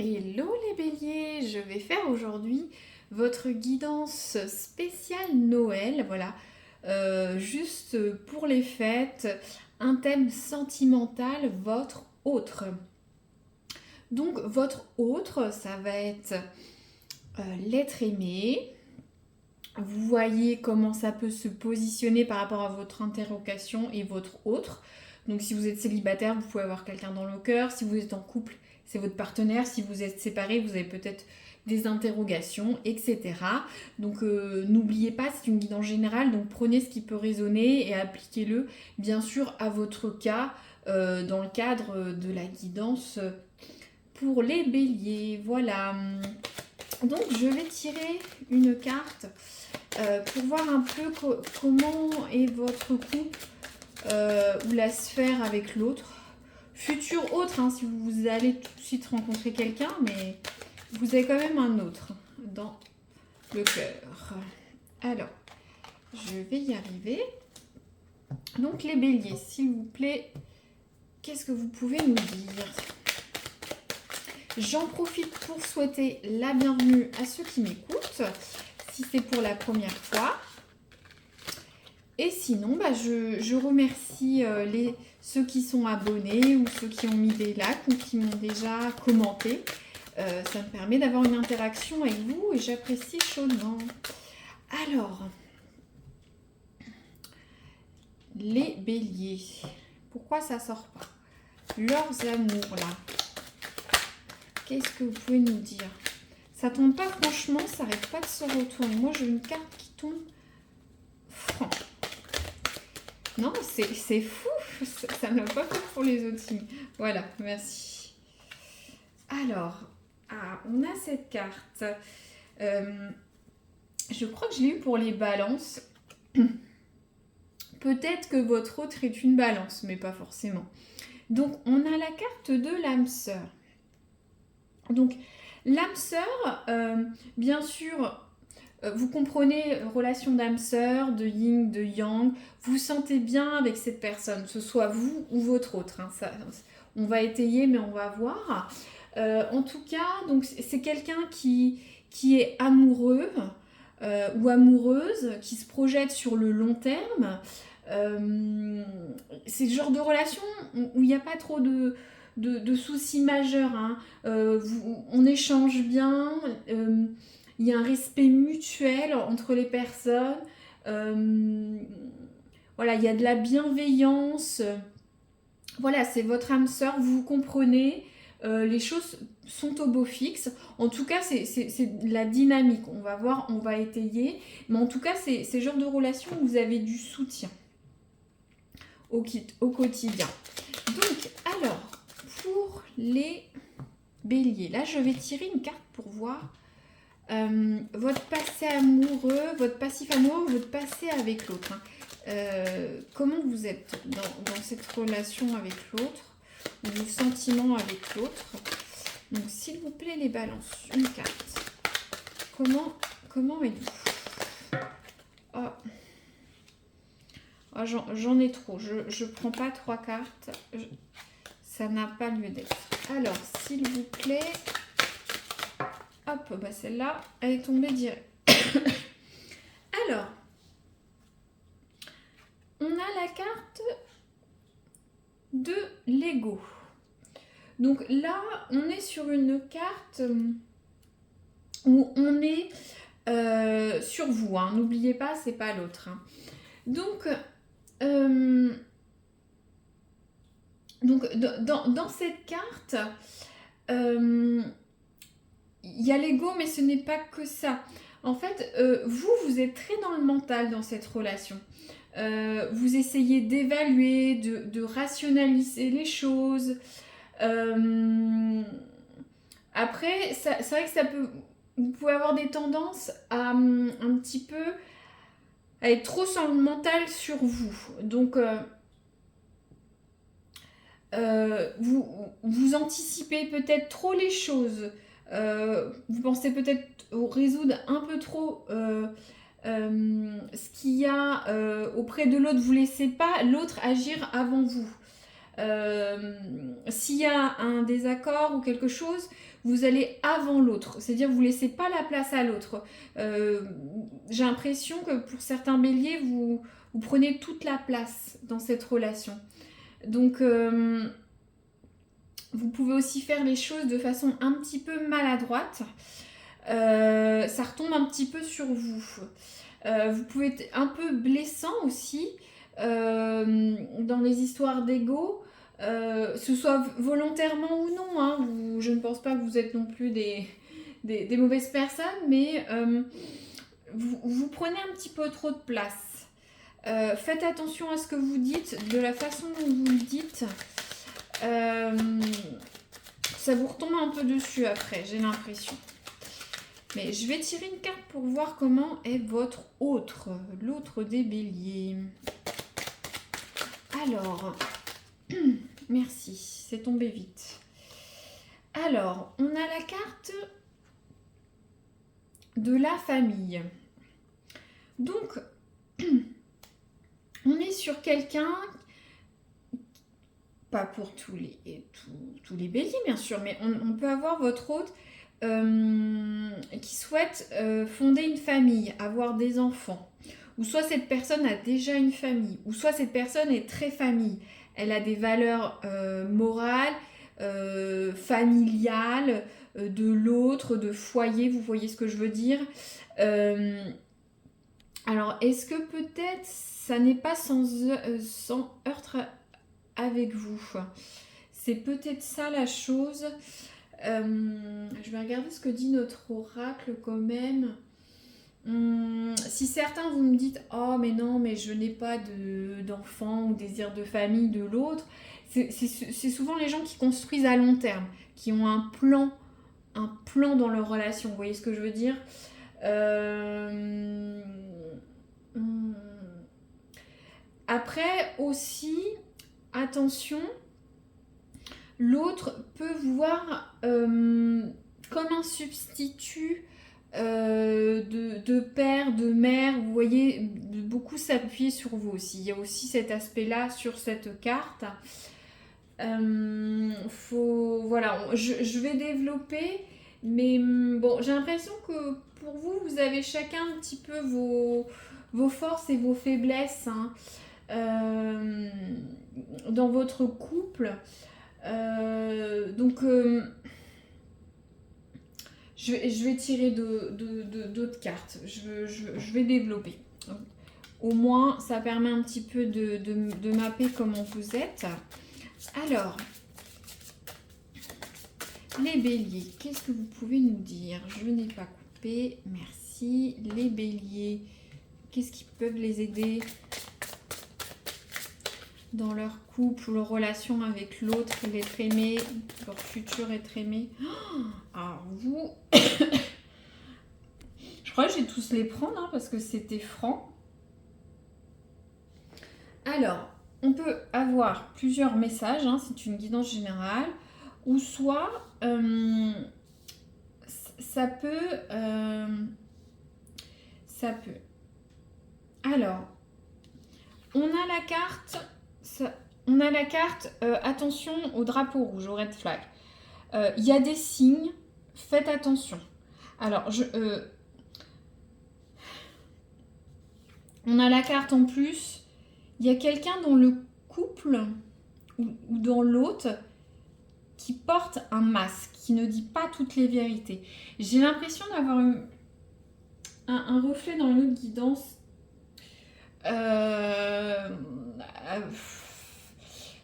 Hello les béliers, je vais faire aujourd'hui votre guidance spéciale Noël, voilà, juste pour les fêtes, un thème sentimental, votre autre. Donc votre autre, ça va être l'être aimé. Vous voyez comment ça peut se positionner par rapport à votre interrogation et votre autre. Donc si vous êtes célibataire, vous pouvez avoir quelqu'un dans le cœur. Si vous êtes en couple, c'est votre partenaire. Si vous êtes séparé, vous avez peut-être des interrogations, etc. Donc n'oubliez pas, c'est une guidance générale, donc prenez ce qui peut résonner et appliquez-le bien sûr à votre cas dans le cadre de la guidance pour les béliers. Voilà. Donc je vais tirer une carte pour voir un peu comment est votre couple ou la sphère avec l'autre. Futur autre, hein, si vous allez tout de suite rencontrer quelqu'un, mais vous avez quand même un autre dans le cœur. Alors, je vais y arriver. Donc les béliers, s'il vous plaît, qu'est-ce que vous pouvez nous dire ? J'en profite pour souhaiter la bienvenue à ceux qui m'écoutent, si c'est pour la première fois. Et sinon, je remercie ceux qui sont abonnés ou ceux qui ont mis des likes ou qui m'ont déjà commenté. Ça me permet d'avoir une interaction avec vous et j'apprécie chaudement. Alors, les béliers, pourquoi ça sort pas ? Leurs amours, là. Qu'est-ce que vous pouvez nous dire ? Ça tombe pas franchement, ça n'arrête pas de se retourner. Moi, j'ai une carte qui tombe franc. Non, c'est fou, ça ne l'a pas fait pour les autres signes. Voilà, merci. Alors, on a cette carte. Je crois que je l'ai eu pour les balances. Peut-être que votre autre est une balance, mais pas forcément. Donc, on a la carte de l'âme sœur. Donc, l'âme sœur, bien sûr, vous comprenez relation d'âme sœur, de yin, de yang, vous sentez bien avec cette personne, que ce soit vous ou votre autre. Hein, ça, on va étayer, mais on va voir. En tout cas, donc c'est quelqu'un qui est amoureux ou amoureuse, qui se projette sur le long terme. C'est le genre de relation où il n'y a pas trop de soucis majeurs. Hein. On échange bien. Il y a un respect mutuel entre les personnes. Voilà, il y a de la bienveillance. Voilà, c'est votre âme sœur, vous vous comprenez. Les choses sont au beau fixe. En tout cas, c'est de la dynamique. On va voir, on va étayer. Mais en tout cas, c'est le genre de relation où vous avez du soutien au quotidien. Donc, alors, pour les béliers, là, je vais tirer une carte pour voir votre passé amoureux, votre passif amoureux, votre passé avec l'autre. Hein. Comment vous êtes dans cette relation avec l'autre, ou vos sentiments avec l'autre. Donc, s'il vous plaît, les balances, une carte. Comment êtes-vous ? J'en ai trop. Je prends pas 3 cartes. Ça n'a pas lieu d'être. Alors, s'il vous plaît... Hop, celle-là, elle est tombée direct. Alors, on a la carte de l'ego. Donc là, on est sur une carte où on est sur vous. Hein. N'oubliez pas, c'est pas l'autre. Hein. Donc, dans cette carte... il y a l'ego, mais ce n'est pas que ça. En fait, vous êtes très dans le mental dans cette relation. Vous essayez d'évaluer, de rationaliser les choses. Après, c'est vrai que vous pouvez avoir des tendances à un petit peu à être trop sur le mental sur vous. Donc, vous anticipez peut-être trop les choses. Vous pensez peut-être résoudre un peu trop ce qu'il y a auprès de l'autre. Vous ne laissez pas l'autre agir avant vous. S'il y a un désaccord ou quelque chose, vous allez avant l'autre. C'est-à-dire vous ne laissez pas la place à l'autre. J'ai l'impression que pour certains béliers, vous prenez toute la place dans cette relation. Donc, vous pouvez aussi faire les choses de façon un petit peu maladroite. Ça retombe un petit peu sur vous. Vous pouvez être un peu blessant aussi dans les histoires d'ego, ce soit volontairement ou non. Hein. Je ne pense pas que vous êtes non plus des mauvaises personnes, mais vous prenez un petit peu trop de place. Faites attention à ce que vous dites, de la façon dont vous le dites. Ça vous retombe un peu dessus après, j'ai l'impression. Mais je vais tirer une carte pour voir comment est votre l'autre des béliers. Alors, merci, c'est tombé vite. Alors, on a la carte de la famille. Donc, on est sur quelqu'un, pas pour tous les béliers bien sûr, mais on peut avoir votre hôte qui souhaite fonder une famille, avoir des enfants. Ou soit cette personne a déjà une famille, ou soit cette personne est très famille. Elle a des valeurs morales, familiales, de l'autre, de foyer, vous voyez ce que je veux dire. Alors, est-ce que peut-être ça n'est pas sans heurts avec vous? C'est peut-être ça la chose. Je vais regarder ce que dit notre oracle quand même. Si certains vous me dites oh mais non mais je n'ai pas d'enfant ou désir de famille de l'autre, c'est souvent les gens qui construisent à long terme, qui ont un plan dans leur relation, vous voyez ce que je veux dire. Après aussi attention, l'autre peut vous voir comme un substitut de père, de mère, vous voyez, beaucoup s'appuyer sur vous aussi. Il y a aussi cet aspect-là sur cette carte. Voilà, je vais développer, mais bon, j'ai l'impression que pour vous, vous avez chacun un petit peu vos forces et vos faiblesses hein, dans votre couple. Donc, je vais tirer d'autres cartes. Je vais développer. Au moins, ça permet un petit peu de mapper comment vous êtes. Alors, les béliers, qu'est-ce que vous pouvez nous dire? Je n'ai pas coupé, merci. Les béliers, qu'est-ce qui peut les aider dans leur couple, leur relation avec l'autre, l'être aimé, leur futur être aimé? Alors vous, je crois que je vais tous les prendre hein, parce que c'était franc. Alors, on peut avoir plusieurs messages, hein, c'est une guidance générale, ou soit ça peut. Alors, on a la carte. Attention au drapeau rouge, au red flag. Il y a des signes, faites attention. Alors, on a la carte en plus. Il y a quelqu'un dans le couple ou dans l'autre qui porte un masque, qui ne dit pas toutes les vérités. J'ai l'impression d'avoir un reflet dans une autre guidance.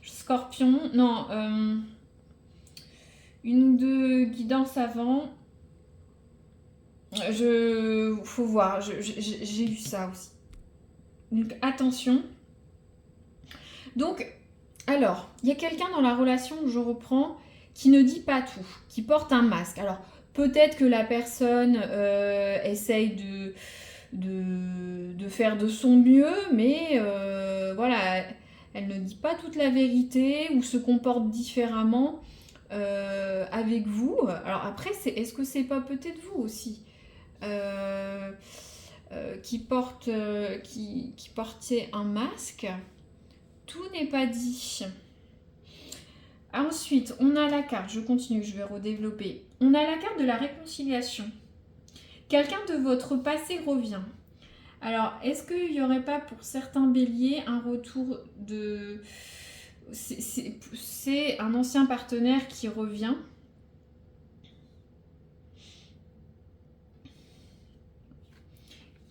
Scorpion, non, une ou deux guidances avant. Faut voir, j'ai vu ça aussi. Donc attention. Donc, alors, il y a quelqu'un dans la relation, je reprends, qui ne dit pas tout, qui porte un masque. Alors, peut-être que la personne essaye de faire de son mieux, mais voilà, elle ne dit pas toute la vérité ou se comporte différemment avec vous. Alors après, est-ce que c'est pas peut-être vous aussi qui portiez un masque? Tout n'est pas dit. Ensuite, on a la carte, je continue, je vais redévelopper. On a la carte de la réconciliation. Quelqu'un de votre passé revient. Alors, est-ce qu'il n'y aurait pas pour certains béliers un retour de... C'est un ancien partenaire qui revient.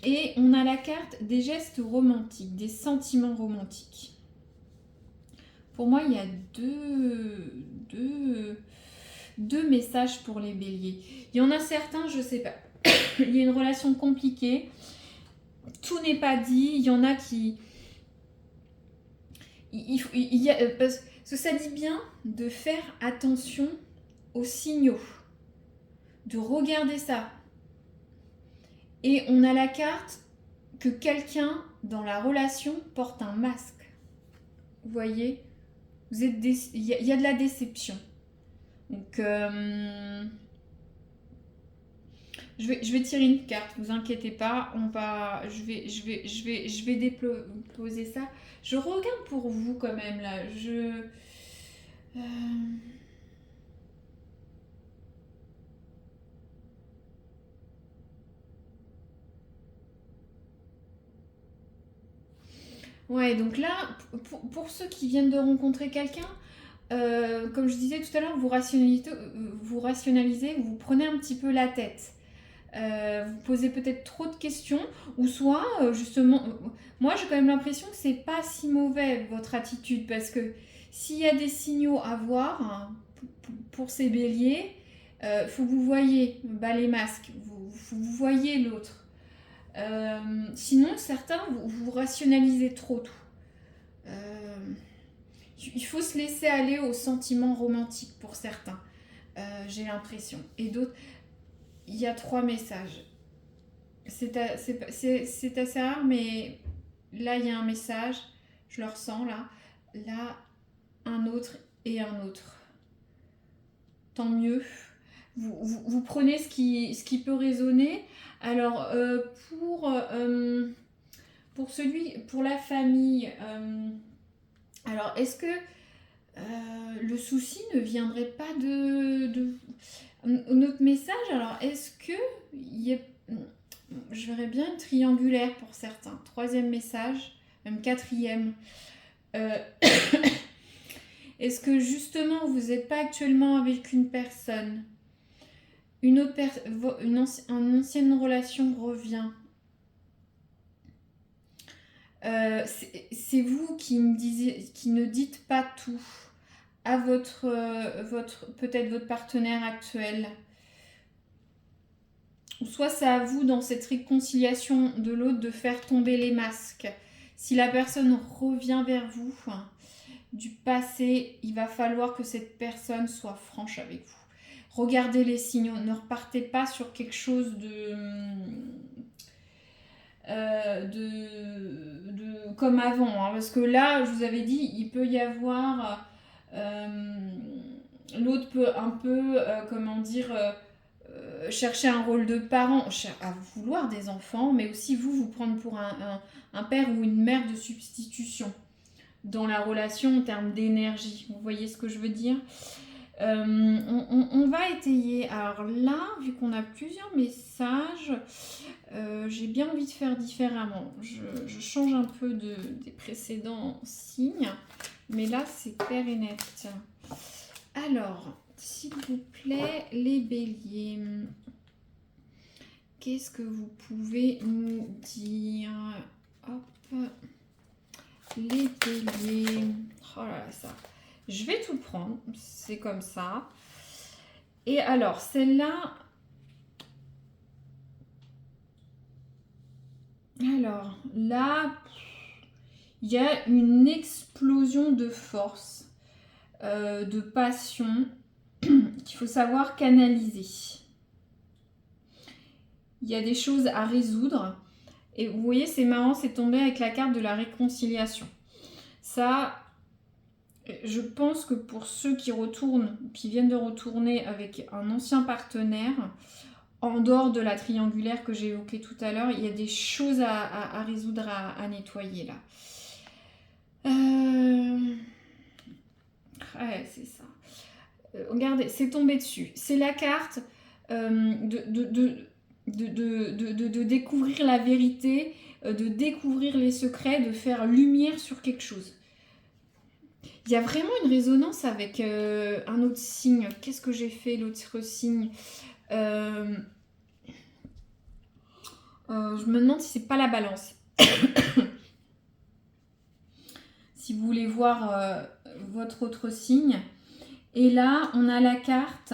Et on a la carte des gestes romantiques, des sentiments romantiques. Pour moi, il y a deux messages pour les béliers. Il y en a certains, je ne sais pas. Il y a une relation compliquée. Tout n'est pas dit. Il y en a qui... parce que ça dit bien de faire attention aux signaux. De regarder ça. Et on a la carte que quelqu'un dans la relation porte un masque. Vous voyez ? Il y a de la déception. Donc, je vais tirer une carte, vous inquiétez pas. Je vais déposer ça. Je regarde pour vous quand même là. Ouais, donc là, pour ceux qui viennent de rencontrer quelqu'un, comme je disais tout à l'heure, vous rationalisez, vous prenez un petit peu la tête. Vous posez peut-être trop de questions, ou soit, justement, moi j'ai quand même l'impression que c'est pas si mauvais votre attitude, parce que s'il y a des signaux à voir hein, pour ces béliers, faut que vous voyez les masques, vous voyez l'autre. Sinon, certains, vous rationalisez trop tout. Il faut se laisser aller aux sentiments romantiques pour certains, j'ai l'impression. Et d'autres, il y a 3 messages. C'est assez rare, mais là, il y a un message. Je le ressens, là. Là, un autre et un autre. Tant mieux. Vous prenez ce qui peut résonner. Alors, pour la famille, alors est-ce que le souci ne viendrait pas de notre message? Alors, est-ce que je verrais bien une triangulaire pour certains. 3e message, même 4e. Est-ce que justement vous n'êtes pas actuellement avec une personne? Une ancienne relation revient. C'est vous qui ne dites pas tout à peut-être votre partenaire actuel. Soit c'est à vous dans cette réconciliation de l'autre de faire tomber les masques. Si la personne revient vers vous du passé, il va falloir que cette personne soit franche avec vous. Regardez les signaux, ne repartez pas sur quelque chose de comme avant, hein, parce que là, je vous avais dit, il peut y avoir l'autre peut un peu, chercher un rôle de parent, à vouloir des enfants, mais aussi vous prendre pour un père ou une mère de substitution dans la relation en termes d'énergie. Vous voyez ce que je veux dire? On va étayer. Alors là, vu qu'on a plusieurs messages, j'ai bien envie de faire différemment. Je change un peu des précédents signes, mais là, c'est clair et net. Alors, s'il vous plaît, les béliers, qu'est-ce que vous pouvez nous dire? Hop, les béliers. Oh là là, ça. Je vais tout prendre, c'est comme ça. Et alors, celle-là... Alors, là, il y a une explosion de force, de passion, qu'il faut savoir canaliser. Il y a des choses à résoudre. Et vous voyez, c'est marrant, c'est tombé avec la carte de la réconciliation. Ça... Je pense que pour ceux qui viennent de retourner avec un ancien partenaire, en dehors de la triangulaire que j'ai évoquée tout à l'heure, il y a des choses à résoudre, à nettoyer là. Ouais, c'est ça. regardez, c'est tombé dessus. C'est la carte de découvrir la vérité, de découvrir les secrets, de faire lumière sur quelque chose. Il y a vraiment une résonance avec un autre signe. Qu'est-ce que j'ai fait, l'autre signe je me demande si c'est pas la balance. Si vous voulez voir votre autre signe. Et là, on a la carte.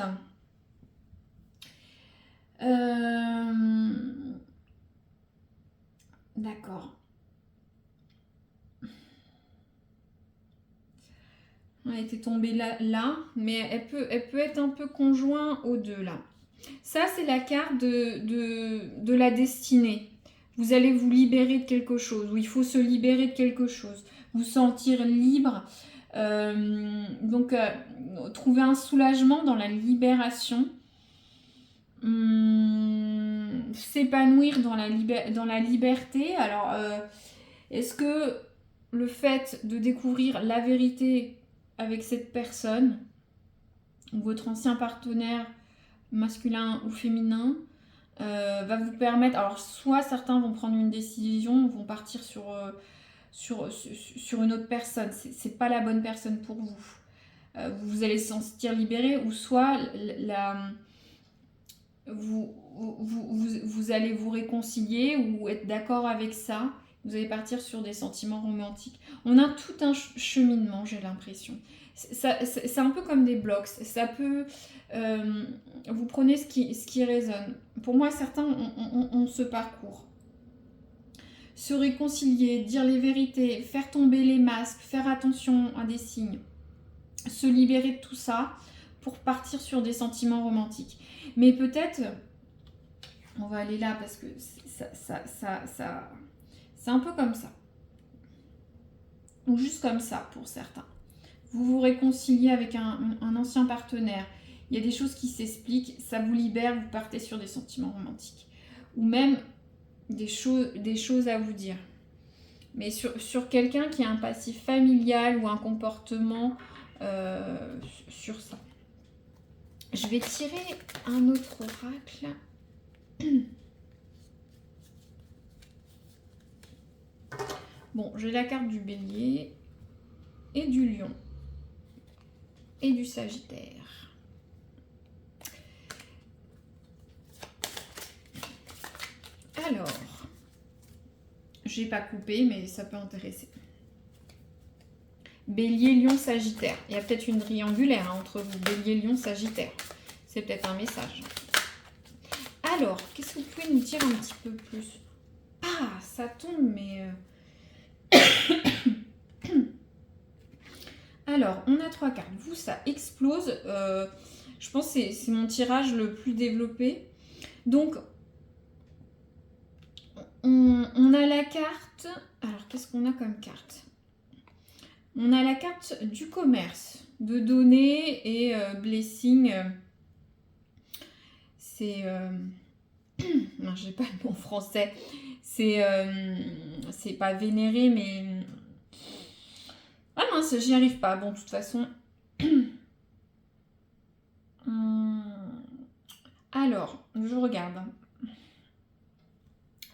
D'accord. Elle était tombée là, mais elle peut être un peu conjointe aux deux là. Ça, c'est la carte de la destinée. Vous allez vous libérer de quelque chose, ou il faut se libérer de quelque chose, vous sentir libre. Donc, trouver un soulagement dans la libération. S'épanouir dans la liberté. Alors, est-ce que le fait de découvrir la vérité avec cette personne, ou votre ancien partenaire masculin ou féminin, va vous permettre... Alors, soit certains vont prendre une décision, vont partir sur une autre personne. C'est pas la bonne personne pour vous. Vous allez se sentir libéré, ou soit vous allez vous réconcilier ou être d'accord avec ça. Vous allez partir sur des sentiments romantiques. On a tout un cheminement, j'ai l'impression. C'est un peu comme des blocs. Ça peut... vous prenez ce qui résonne. Pour moi, certains ont ce parcours. Se réconcilier, dire les vérités, faire tomber les masques, faire attention à des signes. Se libérer de tout ça pour partir sur des sentiments romantiques. Mais peut-être... On va aller là parce que c'est un peu comme ça. Ou juste comme ça pour certains. Vous vous réconciliez avec un ancien partenaire. Il y a des choses qui s'expliquent, ça vous libère, vous partez sur des sentiments romantiques. Ou même des choses à vous dire. Mais sur quelqu'un qui a un passif familial ou un comportement sur ça. Je vais tirer un autre oracle. Bon, j'ai la carte du bélier et du lion et du sagittaire. Alors, j'ai pas coupé, mais ça peut intéresser. Bélier, lion, sagittaire. Il y a peut-être une triangulaire entre vous. Bélier, lion, sagittaire. C'est peut-être un message. Alors, qu'est-ce que vous pouvez nous dire un petit peu plus? Ah, ça tombe, mais... Alors, on a 3 cartes. Vous, ça explose. Je pense que c'est mon tirage le plus développé. Donc, on a la carte... Alors, qu'est-ce qu'on a comme carte? On a la carte du commerce, de donner et blessing. C'est... non, j'ai pas le mot français. C'est pas vénérer, mais... Ah mince, j'y arrive pas. Bon, de toute façon... Alors, je regarde.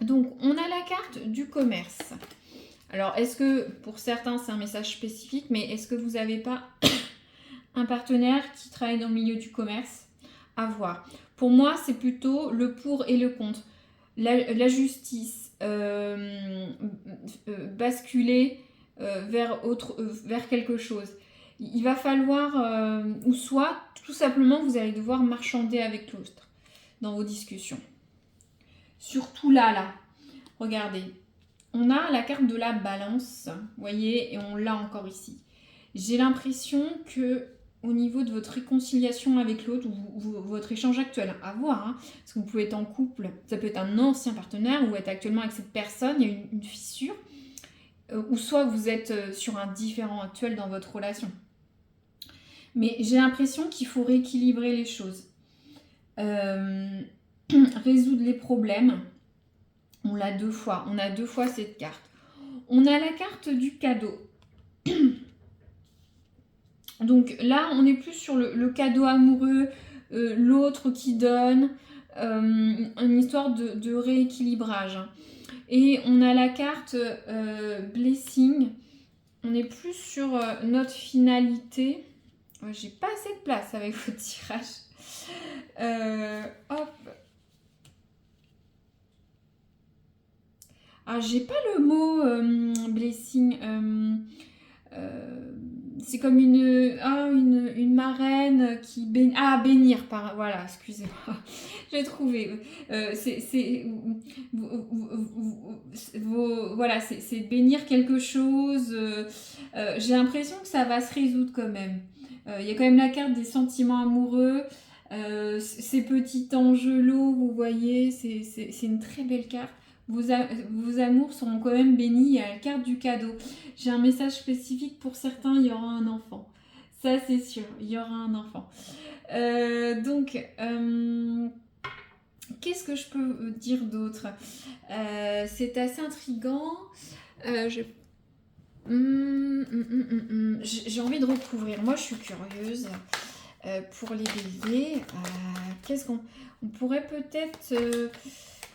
Donc, on a la carte du commerce. Alors, est-ce que, pour certains, c'est un message spécifique, mais est-ce que vous n'avez pas un partenaire qui travaille dans le milieu du commerce? À voir. Pour moi, c'est plutôt le pour et le contre. La justice, basculer vers quelque chose. Il va falloir, ou soit, tout simplement, vous allez devoir marchander avec l'autre dans vos discussions. Surtout là. Regardez. On a la carte de la balance, vous voyez, et on l'a encore ici. J'ai l'impression que au niveau de votre réconciliation avec l'autre, ou votre échange actuel, à voir, hein, parce que vous pouvez être en couple, ça peut être un ancien partenaire, ou être actuellement avec cette personne, il y a une fissure, ou soit vous êtes sur un différend actuel dans votre relation. Mais j'ai l'impression qu'il faut rééquilibrer les choses, résoudre les problèmes. On l'a 2 fois. On a 2 fois cette carte. On a la carte du cadeau. Donc là, on est plus sur le cadeau amoureux, l'autre qui donne, une histoire de rééquilibrage, hein. Et on a la carte Blessing. On est plus sur notre finalité. Ouais, j'ai pas assez de place avec votre tirage. Hop. Alors, j'ai pas le mot blessing. C'est comme une marraine qui bénit. Ah, bénir, voilà, excusez-moi. J'ai trouvé. Voilà, c'est bénir quelque chose. J'ai l'impression que ça va se résoudre quand même. Il y a quand même la carte des sentiments amoureux. Ces petits angelots, vous voyez, c'est une très belle carte. Vos amours seront quand même bénis. Il y a la carte du cadeau. J'ai un message spécifique pour certains, il y aura un enfant. Ça, c'est sûr, il y aura un enfant. Donc, qu'est-ce que je peux dire d'autre? C'est assez intriguant. J'ai envie de recouvrir. Moi, je suis curieuse. Pour les béliers, qu'est-ce qu'on pourrait peut-être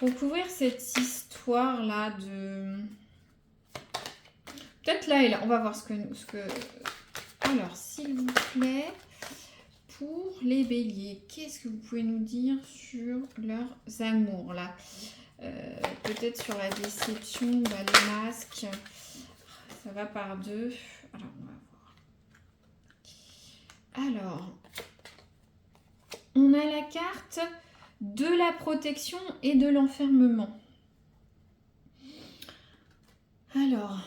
recouvrir cette histoire-là de... Peut-être là et là. On va voir ce que... Alors, s'il vous plaît, pour les béliers, qu'est-ce que vous pouvez nous dire sur leurs amours, là? Peut-être sur la déception, les masques. Ça va par deux. Alors, on va voir. Alors, on a la carte de la protection et de l'enfermement. Alors,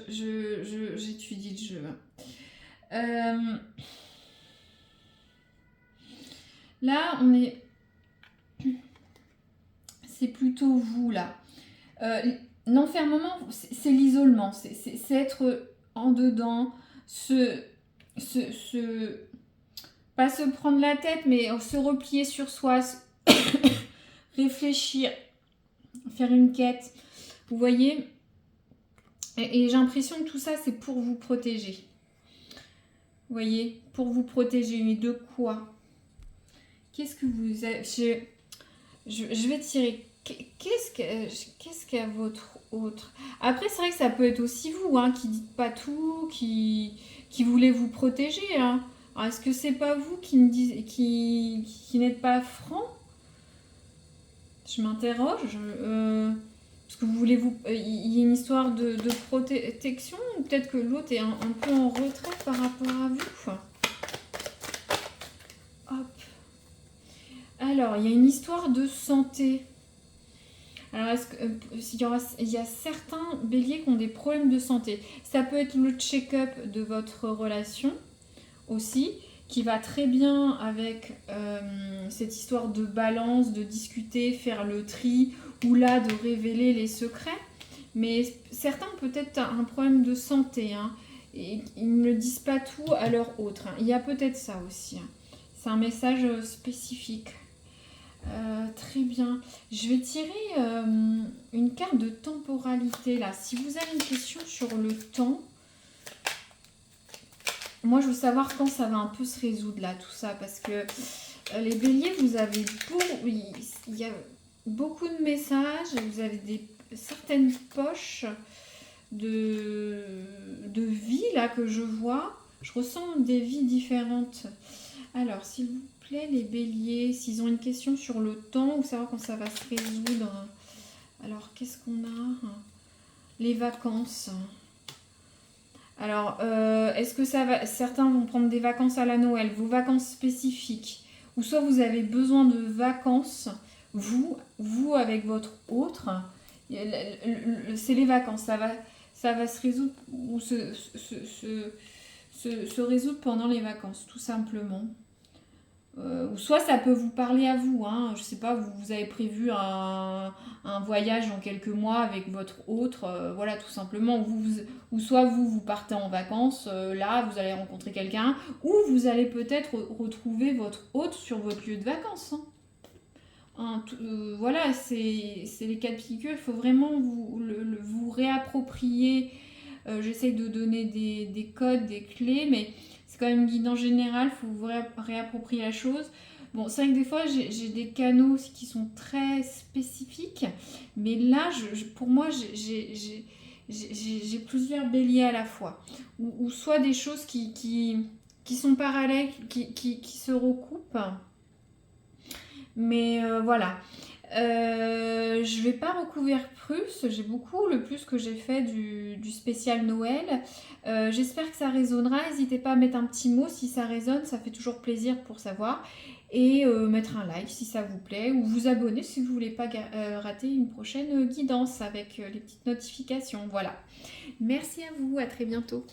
j'étudie le jeu. Là, on est... C'est plutôt vous, là. L'enfermement, c'est l'isolement. C'est être en dedans, pas se prendre la tête, mais se replier sur soi, réfléchir, faire une quête. Vous voyez? Et j'ai l'impression que tout ça, c'est pour vous protéger. Vous voyez? Pour vous protéger. Mais de quoi? Qu'est-ce que vous avez... Je vais tirer. Qu'est-ce qu'à votre autre? Après, c'est vrai que ça peut être aussi vous, hein, qui dites pas tout, qui voulez vous protéger, hein. Alors, est-ce que c'est pas vous qui n'êtes pas franc? Je m'interroge. Parce que vous voulez il y a une histoire de protection, ou peut-être que l'autre est un peu en retrait par rapport à vous. Hop. Alors, il y a une histoire de santé. Alors, il y a certains béliers qui ont des problèmes de santé. Ça peut être le check-up de votre relation aussi, qui va très bien avec cette histoire de balance, de discuter, faire le tri, ou là, de révéler les secrets. Mais certains ont peut-être un problème de santé, hein, et ils ne disent pas tout à leur autre, hein. Il y a peut-être ça aussi, hein. C'est un message spécifique. Très bien. Je vais tirer une carte de temporalité là. Si vous avez une question sur le temps, moi je veux savoir quand ça va un peu se résoudre là, tout ça, parce que les béliers, vous avez il y a beaucoup de messages, vous avez certaines poches de vie là que je vois. Je ressens des vies différentes. Alors, s'il vous plaît, les béliers, s'ils ont une question sur le temps ou savoir quand ça va se résoudre. Alors, qu'est-ce qu'on a? Les vacances. Alors, est-ce que ça va... Certains vont prendre des vacances à la Noël, vos vacances spécifiques. Ou soit vous avez besoin de vacances, vous avec votre autre. C'est les vacances, ça va se résoudre ou se résoudre pendant les vacances, tout simplement. Ou soit ça peut vous parler à vous, hein. Je sais pas, vous avez prévu un voyage dans quelques mois avec votre autre, voilà, tout simplement. Ou soit vous partez en vacances, là vous allez rencontrer quelqu'un, ou vous allez peut-être retrouver votre autre sur votre lieu de vacances, hein. voilà, c'est les cas de figure, il faut vraiment vous réapproprier. J'essaye de donner des codes, des clés, mais c'est quand même une guidance générale, il faut vous réapproprier la chose. Bon, c'est vrai que des fois, j'ai des canaux aussi qui sont très spécifiques, mais là, pour moi, j'ai plusieurs béliers à la fois. Ou soit des choses qui sont parallèles, qui se recoupent. Mais voilà. Je vais pas recouvrir plus. J'ai beaucoup le plus que j'ai fait du spécial Noël. J'espère que ça résonnera. N'hésitez pas à mettre un petit mot si ça résonne. Ça fait toujours plaisir pour savoir. Et mettre un like si ça vous plaît. Ou vous abonner si vous voulez pas rater une prochaine guidance avec les petites notifications. Voilà. Merci à vous. À très bientôt.